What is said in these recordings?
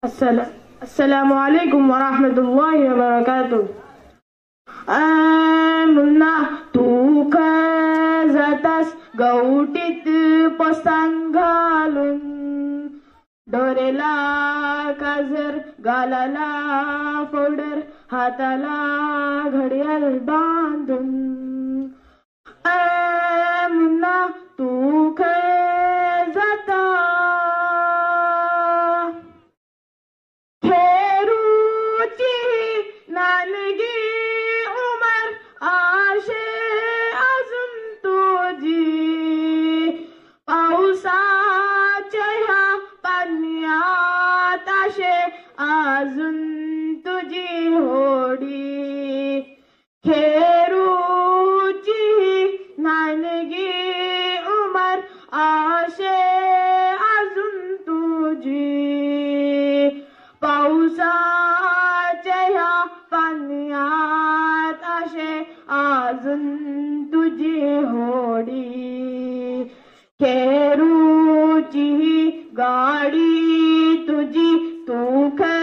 अस्सलामु अलैकुम वरहमतुल्लाहि वबरकातुह. मुन्ना तू काय जातास गवटीत पोस्तान घालून, डोरेला काजर गालाला फोल्डर हाताला घडियाळ बांधून. मुन्ना तू काय जाता खेरूची नानगी उमर आशे अजून तुझी, पावसाच्या ह्या पाण्यात आशे अजून तुझी होडी. खेरूची नानगी उमर आशे अजून तुझी, पावसाच्या ह्या पाण्यात आशे अजून तुझी होडी. खेरूची गाडी तुझी तू खे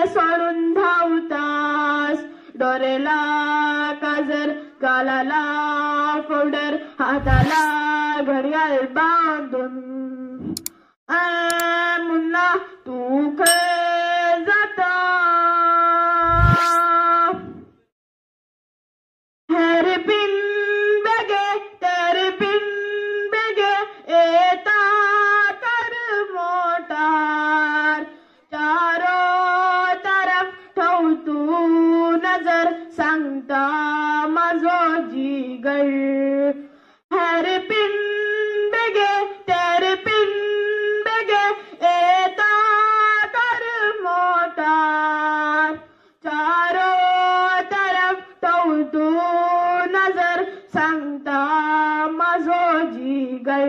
सोडून धावतास, डोरेला काजर गालाला फोल्डर हाताला घडियाळ बांधून. मुन्ना तू काय जाता हेरपिन बेगे तेरपिन बेगे येता कर मोटार, चारो तरफ ठेव तू नजर सांगता माझो जिगर. हेरपिन बेगे तेरपिन बेगे येता कर मोटार, चारो तरफ ठेव तू नजर सांगता माझो जिगर.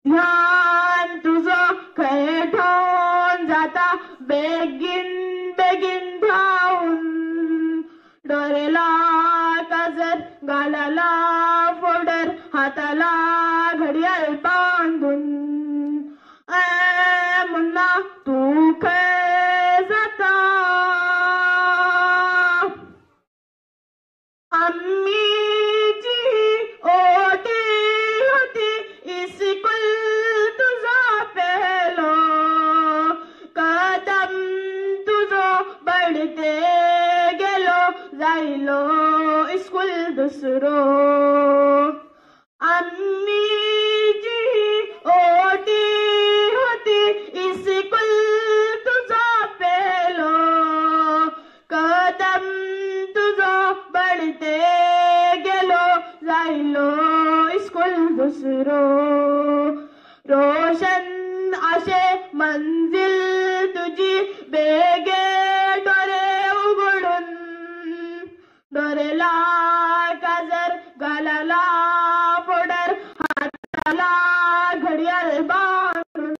ध्यान तुझं खंय ठेवून जाता बेगीन बेगीन धावून, डोरेला काजर गालाला फोल्डर हाताला घडियाळ बांधून. मुन्ना तू खंय जाता अम्मीची ओटी होती इस्कूल तुझा पेलो, कदम तुझो बढ़ते गेलो जायलो स्कूल दुसरो. अम्मीची ओटी होती इस्कूल तुझा पेलो, कदम तुझो बढ़ते गेलो जायलो स्कूल दुसरो. रोशन आशे मंजिल तुझी बेगे डोरे उघडून, डोरेला काजर गालाला फोल्डर हाताला घडियाळ बांधून.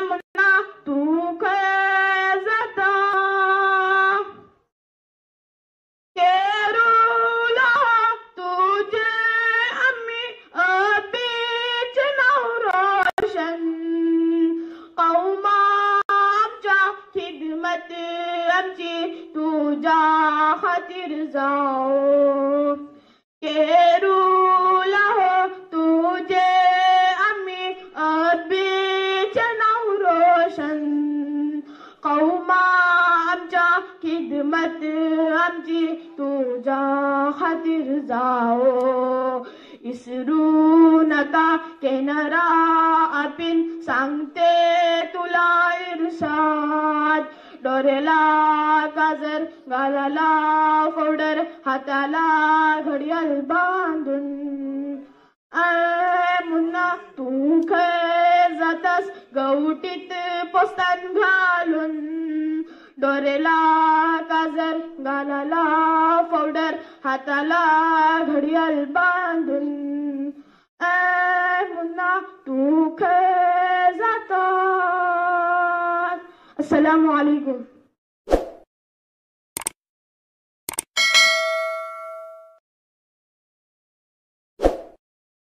मुन्ना तू काय जाता केरूला तुझे आम्ही अबीच नाव रोशन, कौमा आमच्या खिदमत आमची तुझ्या खातीर जाओ. केरूला तुझे आम्ही अबीच नाव रोशन, कौमा आमच्या खिदमत आमची तुझ्या खातीर जाओ. इसरू नका केनरा आपिन सांगते तुला इरशाद, डोरेला काजर गालाला फोल्डर हाताला घडियाळ बांधून. मुन्ना तू खंय जातास गवटीत पोस्तान घालून, डोरेला काजर गालाला फोल्डर हाताला घडियाळ बांधून. मुन्ना तू खंय जाता. अस्सलामु अलैकुम.